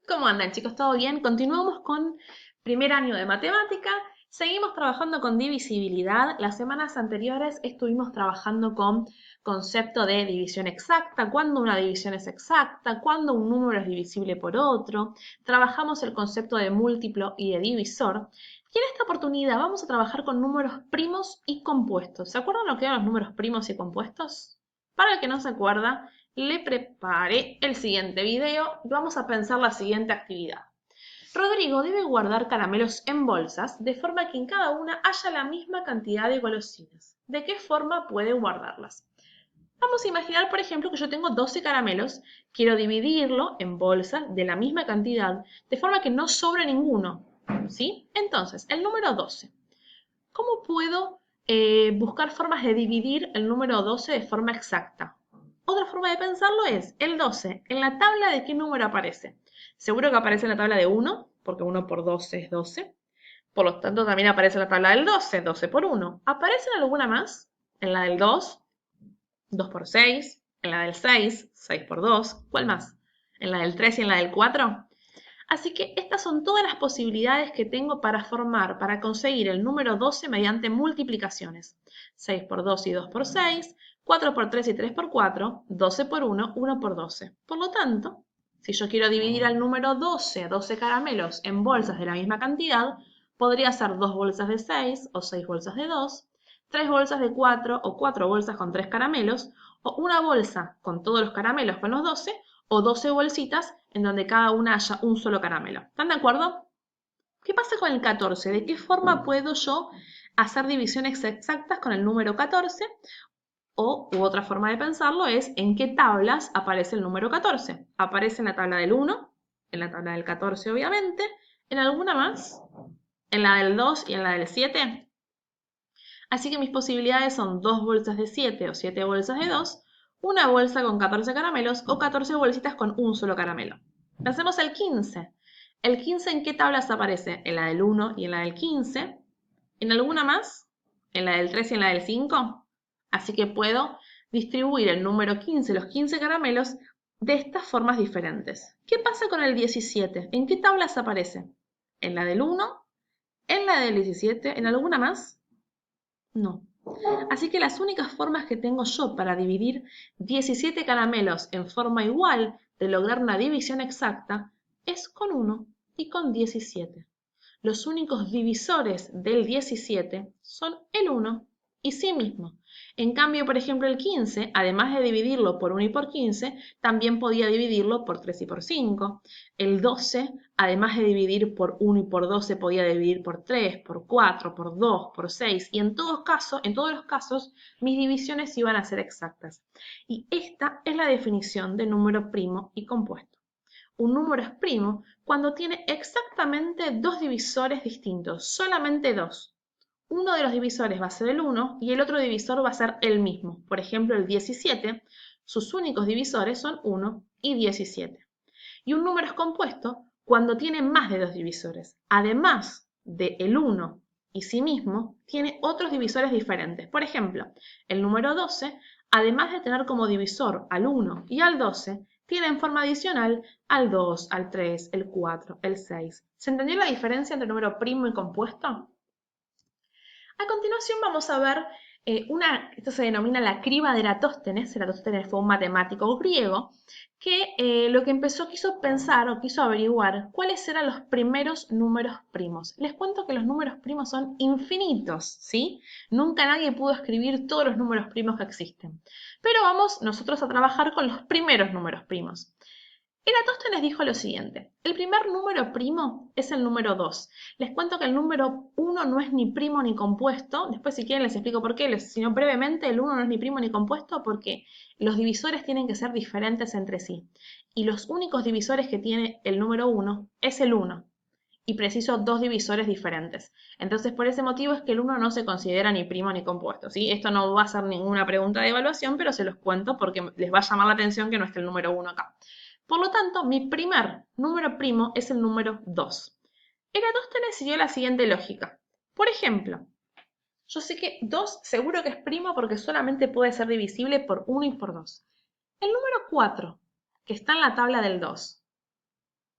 ¿Cómo andan, chicos? ¿Todo bien? Continuamos con primer año de matemática. Seguimos trabajando con divisibilidad. Las semanas anteriores estuvimos trabajando con concepto de división exacta, cuándo una división es exacta, cuándo un número es divisible por otro. Trabajamos el concepto de múltiplo y de divisor. Y en esta oportunidad vamos a trabajar con números primos y compuestos. ¿Se acuerdan lo que eran los números primos y compuestos? Para el que no se acuerda, le preparé el siguiente video y vamos a pensar la siguiente actividad. Rodrigo debe guardar caramelos en bolsas de forma que en cada una haya la misma cantidad de golosinas. ¿De qué forma puede guardarlas? Vamos a imaginar, por ejemplo, que yo tengo 12 caramelos, quiero dividirlo en bolsas de la misma cantidad, de forma que no sobre ninguno, ¿sí? Entonces, el número 12. ¿Cómo puedo buscar formas de dividir el número 12 de forma exacta? Otra forma de pensarlo es el 12. ¿En la tabla de qué número aparece? Seguro que aparece en la tabla de 1, porque 1 por 12 es 12. Por lo tanto, también aparece en la tabla del 12, 12 por 1. ¿Aparece en alguna más? En la del 2, 2 por 6. En la del 6, 6 por 2. ¿Cuál más? ¿En la del 3 y en la del 4? Así que estas son todas las posibilidades que tengo para conseguir el número 12 mediante multiplicaciones. 6 por 2 y 2 por 6, 4 por 3 y 3 por 4, 12 por 1, 1 por 12. Por lo tanto, si yo quiero dividir al número 12, 12 caramelos, en bolsas de la misma cantidad, podría ser 2 bolsas de 6 o 6 bolsas de 2, 3 bolsas de 4 o 4 bolsas con 3 caramelos, o una bolsa con todos los caramelos con los 12, o 12 bolsitas en donde cada una haya un solo caramelo. ¿Están de acuerdo? ¿Qué pasa con el 14? ¿De qué forma puedo yo hacer divisiones exactas con el número 14? U otra forma de pensarlo es en qué tablas aparece el número 14. ¿Aparece en la tabla del 1? En la tabla del 14, obviamente. ¿En alguna más? ¿En la del 2 y en la del 7? Así que mis posibilidades son 2 bolsas de 7 o 7 bolsas de 2, una bolsa con 14 caramelos o 14 bolsitas con un solo caramelo. Pensemos el 15. ¿El 15 en qué tablas aparece? En la del 1 y en la del 15. ¿En alguna más? ¿En la del 3 y en la del 5? Así que puedo distribuir el número 15, los 15 caramelos, de estas formas diferentes. ¿Qué pasa con el 17? ¿En qué tablas aparece? ¿En la del 1? ¿En la del 17? ¿En alguna más? No. Así que las únicas formas que tengo yo para dividir 17 caramelos en forma igual de lograr una división exacta es con 1 y con 17. Los únicos divisores del 17 son el 1 y sí mismo. En cambio, por ejemplo, el 15, además de dividirlo por 1 y por 15, también podía dividirlo por 3 y por 5. El 12, además de dividir por 1 y por 12, podía dividir por 3, por 4, por 2, por 6. Y en todos los casos, mis divisiones iban a ser exactas. Y esta es la definición de número primo y compuesto. Un número es primo cuando tiene exactamente dos divisores distintos, solamente dos. Uno de los divisores va a ser el 1 y el otro divisor va a ser el mismo. Por ejemplo, el 17, sus únicos divisores son 1 y 17. Y un número es compuesto cuando tiene más de dos divisores. Además de el 1 y sí mismo, tiene otros divisores diferentes. Por ejemplo, el número 12, además de tener como divisor al 1 y al 12, tiene en forma adicional al 2, al 3, el 4, el 6. ¿Se entendió la diferencia entre número primo y compuesto? A continuación vamos a ver esto se denomina la criba de Eratóstenes. Eratóstenes fue un matemático griego que lo que quiso pensar o quiso averiguar cuáles eran los primeros números primos. Les cuento que los números primos son infinitos, ¿sí? Nunca nadie pudo escribir todos los números primos que existen. Pero vamos nosotros a trabajar con los primeros números primos. Eratóstenes dijo lo siguiente: el primer número primo es el número 2. Les cuento que el número 1 no es ni primo ni compuesto. Después, si quieren, les explico por qué. Sino brevemente, el 1 no es ni primo ni compuesto porque los divisores tienen que ser diferentes entre sí. Y los únicos divisores que tiene el número 1 es el 1. Y preciso dos divisores diferentes. Entonces, por ese motivo es que el 1 no se considera ni primo ni compuesto, ¿sí? Esto no va a ser ninguna pregunta de evaluación, pero se los cuento porque les va a llamar la atención que no esté el número 1 acá. Por lo tanto, mi primer número primo es el número 2. Eratóstenes siguió la siguiente lógica. Por ejemplo, yo sé que 2 seguro que es primo porque solamente puede ser divisible por 1 y por 2. El número 4, que está en la tabla del 2,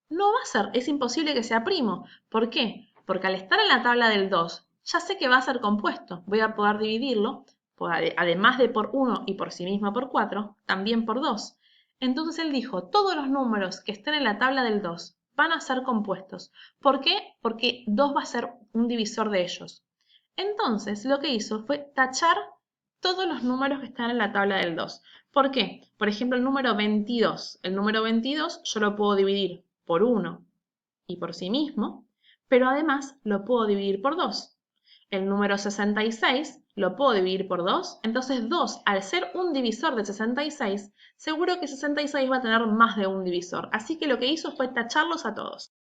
no va a ser, es imposible que sea primo. ¿Por qué? Porque al estar en la tabla del 2, ya sé que va a ser compuesto. Voy a poder dividirlo, además de por 1 y por sí mismo por 4, también por 2. Entonces él dijo, todos los números que estén en la tabla del 2 van a ser compuestos. ¿Por qué? Porque 2 va a ser un divisor de ellos. Entonces lo que hizo fue tachar todos los números que están en la tabla del 2. ¿Por qué? Por ejemplo, el número 22. El número 22 yo lo puedo dividir por 1 y por sí mismo, pero además lo puedo dividir por 2. El número 66 lo puedo dividir por 2, entonces 2, al ser un divisor de 66, seguro que 66 va a tener más de un divisor, así que lo que hizo fue tacharlos a todos.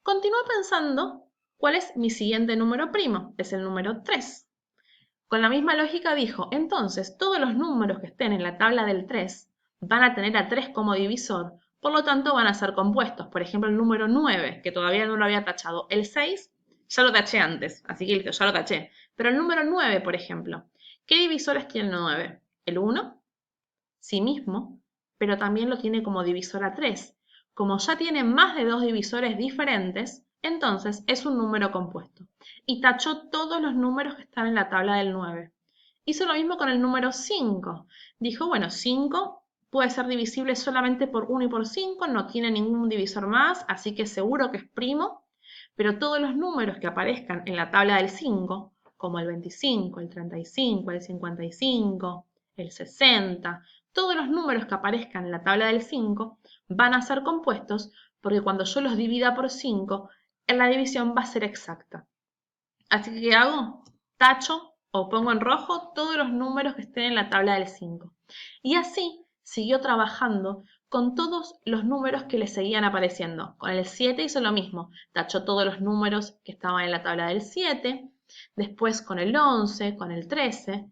Continúo pensando cuál es mi siguiente número primo, es el número 3. Con la misma lógica dijo, entonces todos los números que estén en la tabla del 3 van a tener a 3 como divisor, por lo tanto van a ser compuestos. Por ejemplo, el número 9, que todavía no lo había tachado. El 6 ya lo taché antes, así que listo, ya lo taché. Pero el número 9, por ejemplo, ¿qué divisores tiene el 9? El 1, sí mismo, pero también lo tiene como divisor a 3. Como ya tiene más de 2 divisores diferentes, entonces es un número compuesto. Y tachó todos los números que están en la tabla del 9. Hizo lo mismo con el número 5. Dijo, bueno, 5 puede ser divisible solamente por 1 y por 5, no tiene ningún divisor más, así que seguro que es primo. Pero todos los números que aparezcan en la tabla del 5, como el 25, el 35, el 55, el 60, todos los números que aparezcan en la tabla del 5 van a ser compuestos porque cuando yo los divida por 5, la división va a ser exacta. Así que, ¿qué hago? Tacho o pongo en rojo todos los números que estén en la tabla del 5. Y así siguió trabajando con todos los números que le seguían apareciendo. Con el 7 hizo lo mismo, tachó todos los números que estaban en la tabla del 7, después con el 11, con el 13,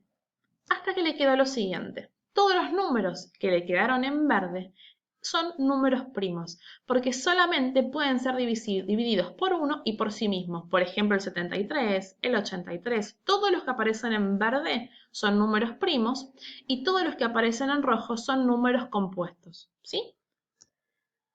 hasta que le quedó lo siguiente. Todos los números que le quedaron en verde son números primos, porque solamente pueden ser divididos por 1 y por sí mismos. Por ejemplo, el 73, el 83, todos los que aparecen en verde son números primos y todos los que aparecen en rojo son números compuestos. ¿Sí?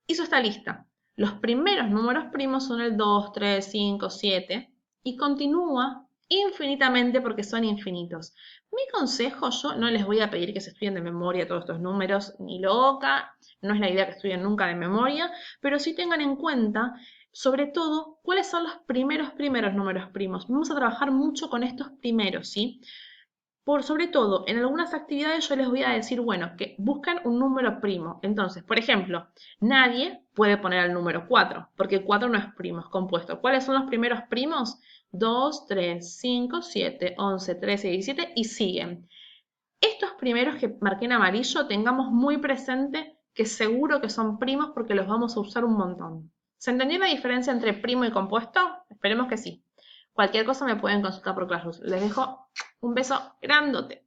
Hizo esta lista. Los primeros números primos son el 2, 3, 5, 7 y continúa infinitamente porque son infinitos. Mi consejo, yo no les voy a pedir que se estudien de memoria todos estos números, ni loca, no es la idea que estudien nunca de memoria, pero sí tengan en cuenta, sobre todo, cuáles son los primeros números primos. Vamos a trabajar mucho con estos primeros, ¿sí? Sobre todo, en algunas actividades yo les voy a decir, bueno, que buscan un número primo. Entonces, por ejemplo, nadie puede poner el número 4, porque 4 no es primo, es compuesto. ¿Cuáles son los primeros primos? 2, 3, 5, 7, 11, 13, 17 y siguen. Estos primeros que marqué en amarillo, tengamos muy presente que seguro que son primos porque los vamos a usar un montón. ¿Se entendió la diferencia entre primo y compuesto? Esperemos que sí. Cualquier cosa me pueden consultar por Classroom. Les dejo un beso grandote.